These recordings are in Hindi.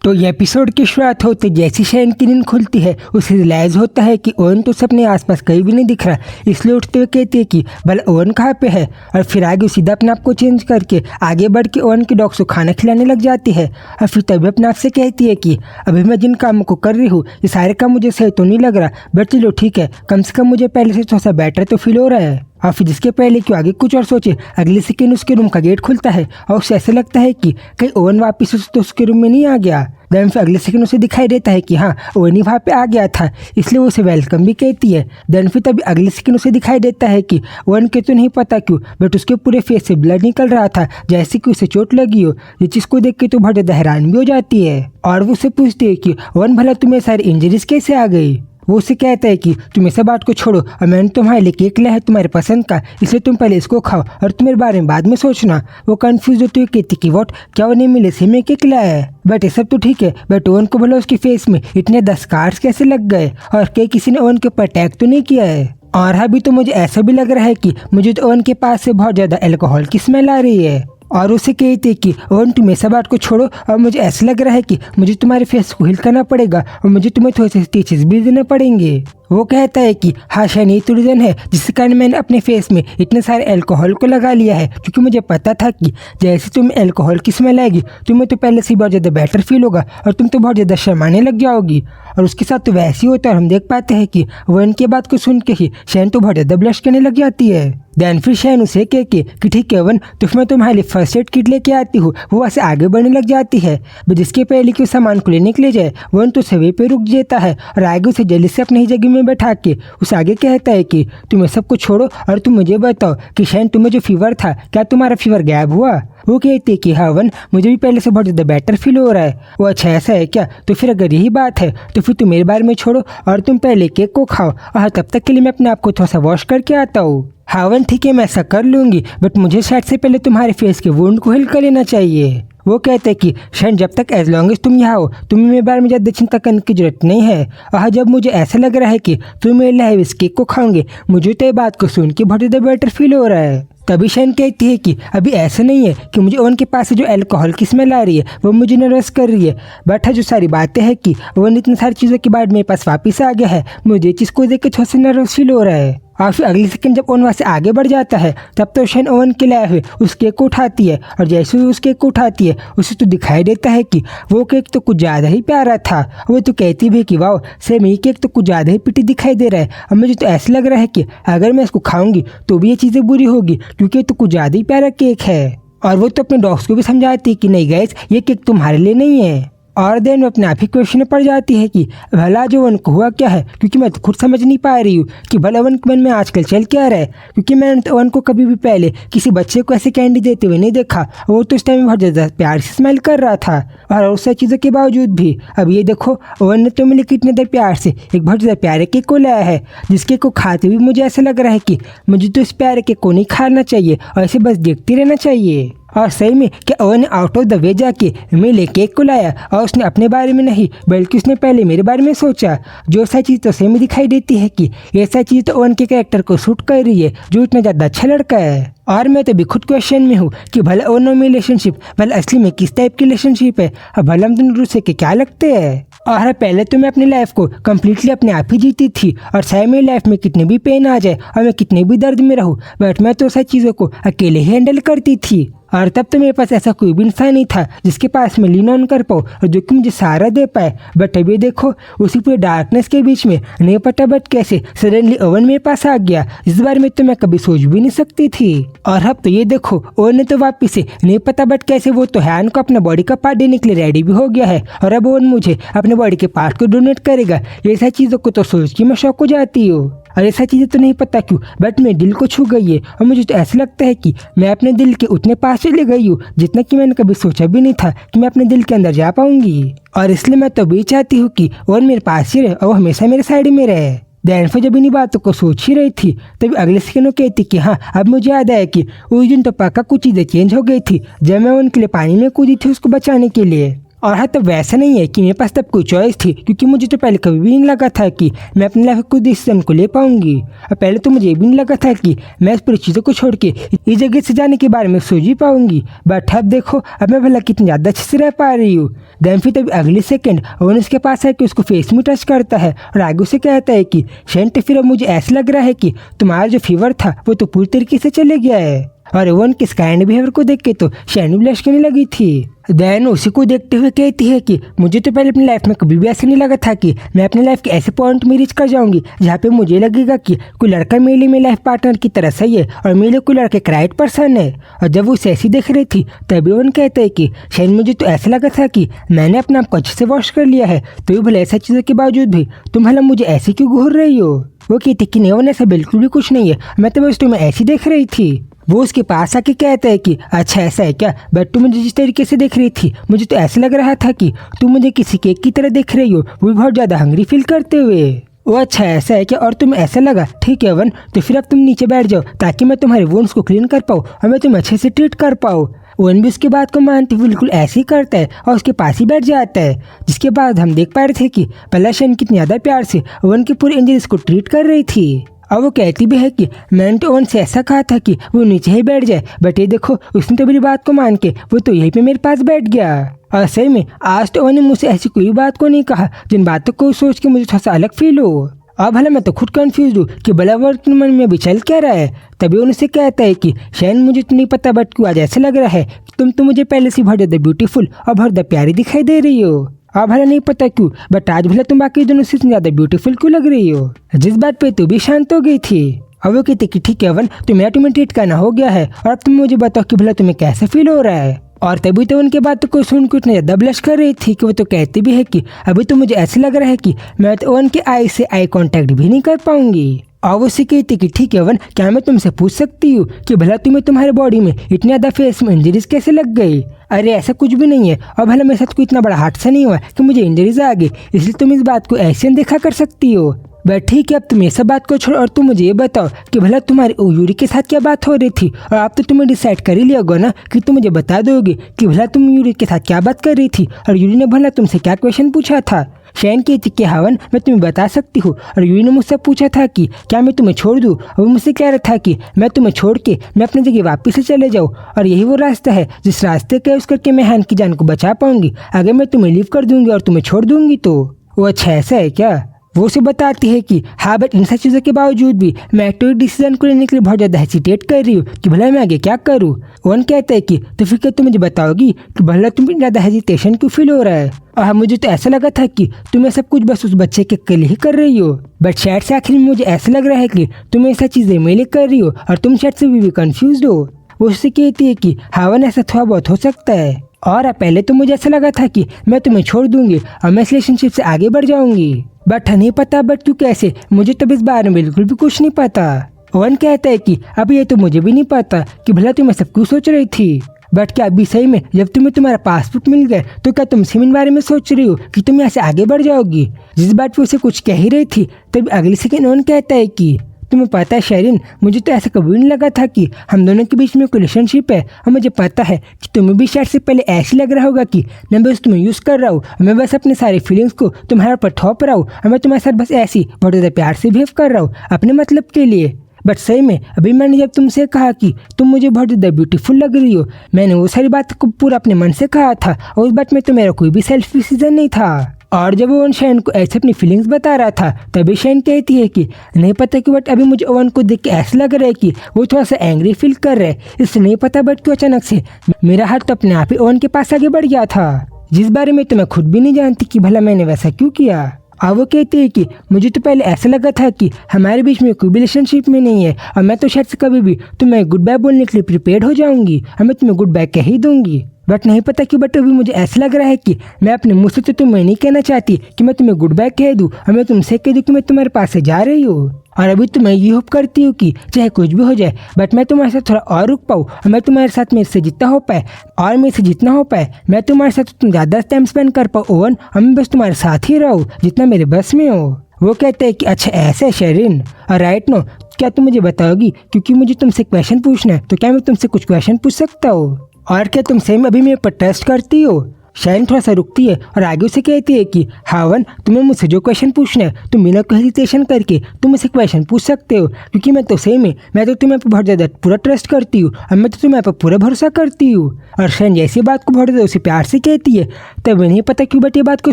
तो ये एपिसोड की शुरुआत होते जैसी शैन की नींद खुलती है उसे रियलाइज होता है कि ओवन तो अपने आसपास कहीं भी नहीं दिख रहा, इसलिए उठते हुए कहती है कि भला ओवन कहाँ पे है। और फिर आगे सीधा अपने आप को चेंज करके आगे बढ़ के ओवन के डॉग्स को खाना खिलाने लग जाती है। और फिर तभी अपने आप से कहती है कि अभी मैं जिन कामों को कर रही हूँ ये सारे काम मुझे सही तो नहीं लग रहा, बट चलो ठीक है, कम से कम मुझे पहले से थोड़ा सा बेटर तो फील हो रहा है। और फिर जिसके पहले क्यों आगे कुछ और सोचे, अगले सेकेंड उसके रूम का गेट खुलता है और उसे ऐसा लगता है कि कहीं ओवन वापस तो उसके रूम में नहीं आ गया। देन फिर अगले सेकंड उसे दिखाई देता है कि हाँ ओवन ही वहाँ पे आ गया था, इसलिए वो उसे वेलकम भी कहती है। देन फिर तभी अगले सेकंड उसे दिखाई देता है कि ओवन के तो नहीं पता क्यों बट उसके पूरे फेस से ब्लड निकल रहा था, जैसे कि उसे चोट लगी हो। ये चीज़ को देख के तो बहुत ज़्यादा हैरान भी हो जाती है और वो उसे पूछती है कि ओवन भला तुम्हें सारी इंजरीज कैसे आ गई। वो उसे कहता है कि तुम इस बात को छोड़ो और मैंने तुम्हारे लिए केक लाया है तुम्हारे पसंद का, इसलिए तुम पहले इसको खाओ और तुम्हारे बारे में बाद में सोचना। वो कंफ्यूज होती हुई कहती कि वॉट, क्या वो नहीं मिले से मैं केक लाया है। बट ये सब तो ठीक है, बट ओवन को भला उसके फेस में इतने 10 स्कार्स कैसे लग गए और क्या किसी ने ओवन के ऊपर अटैक तो नहीं किया है। और अभी तो मुझे ऐसा भी लग रहा है कि मुझे तो ओवन के पास से बहुत ज़्यादा अल्कोहल की स्मेल आ रही है। और उसे कहती है कि ओवन तुम ऐसा बात को छोड़ो और मुझे ऐसा लग रहा है कि मुझे तुम्हारे फेस को हिल करना पड़ेगा और मुझे तुम्हें थोड़े से स्टिचेस भी देने पड़ेंगे। वो कहता है कि हाँ शायद यही तो रीज़न है जिसके कारण मैंने अपने फेस में इतने सारे अल्कोहल को लगा लिया है, क्योंकि मुझे पता था कि जैसे तुम्हें अल्कोहल की स्मेल आएगी तुम्हें तो पहले से बहुत ज़्यादा बेटर फील होगा और तुम तो बहुत ज़्यादा शर्माने लग जाओगी। और उसके साथ तो वैसे ही होता है और हम देख पाते हैं कि वो इनके बात को सुन के ही शैन तो बहुत ज़्यादा ब्लश करने लग जाती है। देन फिर शैन उसे कह के कि ठीक है वन, तो मैं तुम्हारे लिए फर्स्ट एड किट लेके आती हूँ। वो वहाँ से आगे बढ़ने लग जाती है, बट जिसके पहले कि उस सामान को लेने के लिए जाए वन तो सवे पे रुक जाता है और आगे उसे जल्दी से अपनी ही जगह में बैठा के उसे आगे कहता है कि तुम्हें सब कुछ छोड़ो और तुम मुझे बताओ कि शैन तुम्हें जो फीवर था क्या तुम्हारा फीवर गायब हुआ। वो कहती है कि हाँ वन, मुझे भी पहले से बहुत ज़्यादा बेटर फील हो रहा है। वो अच्छा ऐसा है क्या, तो फिर अगर यही बात है तो फिर तुम मेरे बारे में छोड़ो और तुम पहले केक को खाओ और तब तक के लिए मैं अपने आप को थोड़ा सा वॉश करके आता हूँ। हाँ वन ठीक है मैं ऐसा कर लूँगी, बट मुझे शायद से पहले तुम्हारे फेस के वुंड को हिल कर लेना चाहिए। वो कहते हैं कि शैन जब तक एज लॉन्ग एज तुम यहाँ हो तुम्हें मेरे बारे में ज़्यादा चिंता करने की जरूरत नहीं है। और जब मुझे ऐसा लग रहा है कि तुम मेरे लिए इस केक को खाओगे मुझे तो ये बात को सुन के बहुत ज़्यादा बेटर फील हो रहा है। तभी शैन कहती है कि अभी ऐसा नहीं है कि मुझे ओवन के पास से जो अल्कोहल की स्मेल आ रही है वो मुझे नर्वस कर रही है, बट जो सारी बातें हैं कि ओवन इतनी सारी चीज़ों के बाद मेरे पास वापस आ गया है, मुझे चीज़ को देख के थोड़ा सा नर्वस फील हो रहा है। और फिर अगले सेकंड जब ओवन वहाँ से आगे बढ़ जाता है तब तो शैन ओवन के लाए हुए उस केक को उठाती है और जैसे ही उस केक को उठाती है उसे तो दिखाई देता है कि वो केक तो कुछ ज़्यादा ही प्यारा था। वो तो कहती भी कि वाह सेम ये केक तो कुछ ज़्यादा ही पिटी दिखाई दे रहा है और मुझे तो ऐसा लग रहा है कि अगर मैं इसको खाऊंगी तो भी ये चीज़ें बुरी होगी क्योंकि तो कुछ ज़्यादा ही प्यारा केक है। और वो तो अपने डॉग्स को भी समझाती है कि नहीं गाइस ये केक तुम्हारे लिए नहीं है। और देन वो अपने आप ही क्वेश्चन में पड़ जाती है कि भला जो वन को हुआ क्या है, क्योंकि मैं तो खुद समझ नहीं पा रही हूँ कि भला वन के मन में आजकल चल क्या रहा है, क्योंकि मैंने तो वन को कभी भी पहले किसी बच्चे को ऐसे कैंडी देते हुए नहीं देखा। वो तो उस टाइम बहुत ज़्यादा प्यार से स्माइल कर रहा था और उस सब चीज़ों के बावजूद भी अब ये देखो वन ने तो मेरे कितने देर प्यार से एक बहुत ज़्यादा प्यारे केक को लाया है, जिसके को खाते हुए मुझे ऐसा लग रहा है कि मुझे तो इस प्यारे केक को नहीं खाना चाहिए और ऐसे बस देखते रहना चाहिए। और सही में क्या ओवन ने आउट ऑफ द वे जाके मेरे लिए केक को लाया और उसने अपने बारे में नहीं बल्कि उसने पहले मेरे बारे में सोचा। जो सा चीज़ तो सही में दिखाई देती है कि ऐसा चीज़ तो ओवन के कैरेक्टर को सूट कर रही है, जो इतना ज़्यादा अच्छा लड़का है। और मैं तो भी खुद क्वेश्चन में हूँ कि भला ओवन में रिलेशनशिप भला असली में किस टाइप की रिलेशनशिप है और भला हम दोनों दूसरे के क्या लगते हैं। और पहले तो मैं अपनी लाइफ को कम्प्लीटली अपने आप ही जीती थी और चाहे मेरी लाइफ में कितने भी पेन आ जाए और मैं कितने भी दर्द में रहूँ, बट मैं तो सारी चीज़ों को अकेले ही हैंडल करती थी। और तब तो मेरे पास ऐसा कोई भी इंसान नहीं था जिसके पास मैं लीन ऑन कर पाऊँ और जो कि मुझे सहारा दे पाए। बट अभी देखो उसी पूरे डार्कनेस के बीच में नहीं पता बट कैसे सडनली ओवन मेरे पास आ गया, इस बारे में तो मैं कभी सोच भी नहीं सकती थी। और अब तो ये देखो ओवन ने तो वापिस से नहीं पता बट कैसे वो तो हैन को अपना बॉडी का पार्ट देने के लिए रेडी भी हो गया है और अब ओवन मुझे अपने बॉडी के पार्ट को डोनेट करेगा। ये सारी चीज़ों को तो सोच के मैं शौक हो जाती हूँ और ऐसा चीज़ें तो नहीं पता क्यों बट मेरे दिल को छू गई है और मुझे तो ऐसा लगता है कि मैं अपने दिल के उतने पास चले गई हूँ जितना कि मैंने कभी सोचा भी नहीं था कि मैं अपने दिल के अंदर जा पाऊंगी। और इसलिए मैं तो भी चाहती हूँ कि वो मेरे पास ही रहे और वो हमेशा मेरे साइड में रहे। देन फिर जब इन्हीं बातों को सोच ही रही थी तभी अगले सेकंड वो कहती कि हाँ अब मुझे याद आया कि उस दिन तो पक्का कुछ चीज़ें चेंज हो गई थी जब मैं उनके लिए पानी में कूदी थी उसको बचाने के लिए। और हाँ, तब वैसा नहीं है कि मेरे पास तब कोई चॉइस थी, क्योंकि मुझे तो पहले कभी भी नहीं लगा था कि मैं अपनी लाइफ को डिसीजन को ले पाऊंगी। और पहले तो मुझे ये भी नहीं लगा था कि मैं इस पूरी चीज़ों को छोड़ के इस जगह से जाने के बारे में सोच ही पाऊंगी। बट अब देखो, अब मैं भला कितनी ज़्यादा अच्छे से रह पा रही हूँ। देन फिर तभी अगले सेकंड ओवन उसके पास है कि उसको फेस में टच करता है और आगे उसे कहता है कि शेंट, फिर अब मुझे ऐसा लग रहा है कि तुम्हारा जो फीवर था वो तो पूरी तरीके से चले गया है। और ओवन के काइंड बिहेवियर को देख के तो शैनी ब्लश करने लगी थी। देन उसी को देखते हुए कहती है कि मुझे तो पहले अपनी लाइफ में कभी भी ऐसा नहीं लगा था कि मैं अपनी लाइफ के ऐसे पॉइंट में रीच कर जाऊंगी जहाँ पे मुझे लगेगा कि कोई लड़का मेरे लिए मेरे लाइफ पार्टनर की तरह सही है और मेरे लिए कोई लड़के का राइट पर्सन है। और जब वो ऐसी देख रही थी तभी ओवन कहता है कि शायद मुझे तो ऐसा लगा था कि मैंने अपने आप को अच्छे से वॉश कर लिया है, तो भले ऐसा चीज़ों के बावजूद भी तुम भला मुझे ऐसे क्यों घूर रही हो। वो कहती कि नहीं ओवन, ऐसा बिल्कुल भी कुछ नहीं है, मैं तो बस तुम्हें ऐसी देख रही थी। वो उसके पास आके कहता है कि अच्छा ऐसा है क्या, बट तुम मुझे जिस तरीके से देख रही थी मुझे तो ऐसा लग रहा था कि तुम मुझे किसी केक की तरह देख रही हो, वो भी बहुत ज़्यादा हंग्री फील करते हुए। वो अच्छा ऐसा है क्या, और तुम्हें ऐसा लगा, ठीक है वन, तो फिर अब तुम नीचे बैठ जाओ ताकि मैं तुम्हारे वोन्स को क्लीन कर पाऊँ और मैं तुम्हें अच्छे से ट्रीट कर पाऊँ। वन भी उसके बात को मानते हुए बिल्कुल ऐसे ही करता है और उसके पास ही बैठ जाता है। जिसके बाद हम देख पा रहे थे कि पहला शेन कितनी ज़्यादा प्यार से वन की पूरी इंजरीज को ट्रीट कर रही थी। और वो कहती भी है कि मैंने तो ओवन से ऐसा कहा था कि वो नीचे ही बैठ जाए, बट ये देखो उसने तो मेरी बात को मान के वो तो यहीं पे मेरे पास बैठ गया। और सही में आज तो ओवन ने मुझसे ऐसी कोई बात को नहीं कहा जिन बातों को सोच के मुझे थोड़ा सा अलग फील हो। और भला मैं तो खुद कंफ्यूज हूँ कि भला वर्क मन में भी चल क्या रहा है। तभी उनसे कहता है कि शायद मुझे तो नहीं पता, बट क्यों आज ऐसा लग रहा है तुम तो मुझे पहले से बहुत ज़्यादा ब्यूटीफुल और बहुत ज़्यादा प्यारी दिखाई दे रही हो। और भला नहीं पता क्यों, बट आज भला तुम बाकी दोनों से ज़्यादा ब्यूटीफुल क्यों लग रही हो। जिस बात पे तू भी शांत हो गई थी। और वो कहती कि ठीक है वन, तो मेरा तुम्हें ट्रीट करना हो गया है और अब तुम मुझे बताओ कि भला तुम्हें कैसे फील हो रहा है। और तभी तो उनके बात को सुन कुछ नहीं ज़्यादा ब्लश कर रही थी कि वो तो कहती भी है कि अभी तो मुझे ऐसा लग रहा है कि मैं तो ओवन के आई से आई कांटेक्ट भी नहीं कर पाऊंगी। और वो उसे कहती कि ठीक है वन, क्या मैं तुमसे पूछ सकती हूँ कि भला तुम्हें तुम्हारे बॉडी में इतनी ज़्यादा फेस में इंजरीज कैसे लग गई। अरे ऐसा कुछ भी नहीं है, और भला मेरे साथ कोई इतना बड़ा हादसा नहीं हुआ कि मुझे इंजरीज आ गई, इसलिए तुम इस बात को ऐसे देखा कर सकती हो। बट ठीक है, अब तुम ये सब बात को छोड़ और तुम मुझे ये बताओ कि भला तुम्हारे यूरी के साथ क्या बात हो रही थी। और आप तो तुम्हें डिसाइड कर ही लिया होगा ना कि तुम मुझे बता दोगे कि भला तुम यूरी के साथ क्या बात कर रही थी और यूरी ने भला तुमसे क्या क्वेश्चन पूछा था। शैन कहती कि हवन, मैं तुम्हें बता सकती हूँ। और यूरी ने मुझसे पूछा था कि क्या मैं तुम्हें छोड़ दूँ, और वो मुझसे कह रहा था कि मैं तुम्हें छोड़ के मैं अपनी जगह वापस से चले जाऊँ, और यही वो रास्ता है जिस रास्ते का यूज़ करके मैं हैन की जान को बचा पाऊंगी अगर मैं तुम्हें लीव कर दूंगी और तुम्हें छोड़ दूंगी तो। वो अच्छा ऐसा है क्या। वो उसे बताती है कि हाँ, बट इन सब चीज़ों के बावजूद भी मैं एक डिसीजन को लेने के लिए बहुत ज़्यादा हेसिटेट कर रही हूँ कि भला मैं आगे क्या करूँ। वन कहता है कि तो फिर क्या तुम मुझे बताओगी कि भला तुम्हें ज़्यादा हेजिटेशन क्यों फील हो रहा है। और मुझे तो ऐसा लगा था कि तुम्हें सब कुछ बस उस बच्चे के लिए ही कर रही हो, बट शायद से आखिर में मुझे ऐसा लग रहा है कि तुम ऐसा चीज़ें मेरे लिए कर रही हो और तुम शायद से भी कंफ्यूज हो। वो उससे कहती है कि हाँ वन, ऐसा थोड़ा बहुत हो सकता है, और पहले तो मुझे ऐसा लगा था कि मैं तुम्हें छोड़ दूंगी और मैं इस रिलेशनशिप से आगे बढ़ जाऊंगी, बट नहीं पता बट तू कैसे, मुझे तो इस बारे में बिल्कुल भी कुछ नहीं पता। वन कहता है कि अब ये तो मुझे भी नहीं पता कि भला तुम सब क्यों सोच रही थी, बट क्या अभी सही में जब तुम्हें तुम्हारा पासपोर्ट मिल गया तो क्या तुम सिम बारे में सोच रही हो कि तुम यहाँ से आगे बढ़ जाओगी। जिस बात पे उसे कुछ कह ही रही थी तब अगले सेकंड वन कहता है कि तुम्हें पता है शेरिन, मुझे तो ऐसा कभी नहीं लगा था कि हम दोनों के बीच में कोई रिलेशनशिप है, और मुझे पता है कि तुम्हें भी शायद से पहले ऐसे लग रहा होगा कि मैं बस तुम्हें यूज़ कर रहा हूँ, मैं बस अपने सारे फीलिंग्स को तुम्हारे ऊपर थोप रहा हूँ और मैं तुम्हारे साथ बस ऐसे ही बहुत ज़्यादा प्यार से बिहेव कर रहा हूँ अपने मतलब के लिए। बट सही में अभी मैंने जब तुमसे कहा कि तुम मुझे बहुत ज़्यादा ब्यूटीफुल लग रही हो, मैंने वो सारी बात को पूरा अपने मन से कहा था और उस बात में तो मेरा कोई भी सेल्फ डिसीजन नहीं था। और जब ओवन शैन को ऐसे अपनी फीलिंग्स बता रहा था तभी शैन कहती है कि नहीं पता कि बट अभी मुझे ओवन को देख के ऐसा लग रहा है कि वो थोड़ा सा एंग्री फील कर रहा है, इससे नहीं पता बट क्यों अचानक से मेरा हाथ तो अपने आप ही ओवन के पास आगे बढ़ गया था, जिस बारे में तो मैं खुद भी नहीं जानती कि भला मैंने वैसा क्यों किया। और वो कहती है कि मुझे तो पहले ऐसा लगा था कि हमारे बीच में कोई भी रिलेशनशिप में नहीं है और मैं तो शायद से कभी भी तुम्हें गुड बाय बोलने के लिए प्रिपेयर्ड हो जाऊंगी और मैं तुम्हें गुड बाय कह ही दूंगी, बट नहीं पता क्यों बट अभी मुझे ऐसा लग रहा है कि मैं अपने मुँह से तो तुम्हें नहीं कहना चाहती कि मैं तुम्हें गुड बाय कह दूँ और मैं तुमसे कह दूँ कि मैं तुम्हारे पास से जा रही हूँ। और अभी तो मैं ये होप करती हूँ कि चाहे कुछ भी हो जाए बट मैं तुम्हारे साथ थोड़ा और रुक पाऊँ और मैं तुम्हारे साथ मेरे से जितना हो पाए और मेरे से जितना हो पाए मैं तुम्हारे साथ तुम ज़्यादा टाइम स्पेंड कर पाऊँ ओवन, और मैं बस तुम्हारे साथ ही रहूँ जितना मेरे बस में हो। वो कहते हैं कि अच्छा ऐसा है शेरिन, और राइट नो क्या तुम मुझे बताओगी क्योंकि मुझे तुमसे क्वेश्चन पूछना है, तो क्या मैं तुमसे कुछ क्वेश्चन पूछ सकता हूँ। और क्या तुम सही में अभी मेरे पर ट्रस्ट करती हो। शैन थोड़ा सा रुकती है और आगे उसे कहती है कि हावन, तुम्हें मुझसे जो क्वेश्चन पूछना है तुम बिना कोई हेजिटेशन करके तुम मुझसे क्वेश्चन पूछ सकते हो, क्योंकि मैं तो सही में मैं तो तुम्हें पर बहुत ज़्यादा पूरा ट्रस्ट करती हूँ और मैं तो तुम्हें पर पूरा भरोसा करती हूँ। और शैन जैसी बात को बहुत ज़्यादा उसे प्यार से कहती है तब नहीं पता क्यों बट ये बात को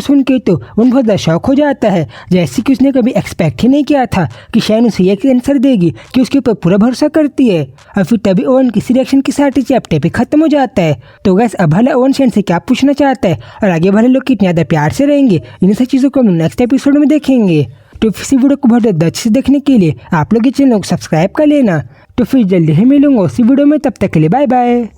सुन के तो उन बहुत ज़्यादा शौक हो जाता है, जैसे कि उसने कभी एक्सपेक्ट ही नहीं किया था कि शैन उसे एक आंसर देगी कि उसके ऊपर पूरा भरोसा करती है। और फिर तभी ओवन किसी रिएक्शन के साथ ही चैप्टर पे खत्म हो जाता है। तो गैस अब भला ओवन शैन से क्या पूछना चाहता है और आगे भले लोग कितने ज़्यादा प्यार से रहेंगे, इन सब चीज़ों को हम नेक्स्ट एपिसोड में देखेंगे। तो इसी वीडियो को बहुत ज़्यादा अच्छे से देखने के लिए आप लोग इस चैनल को सब्सक्राइब कर लेना। तो फिर जल्दी ही मिलूंगा उसी वीडियो में, तब तक के लिए बाय बाय।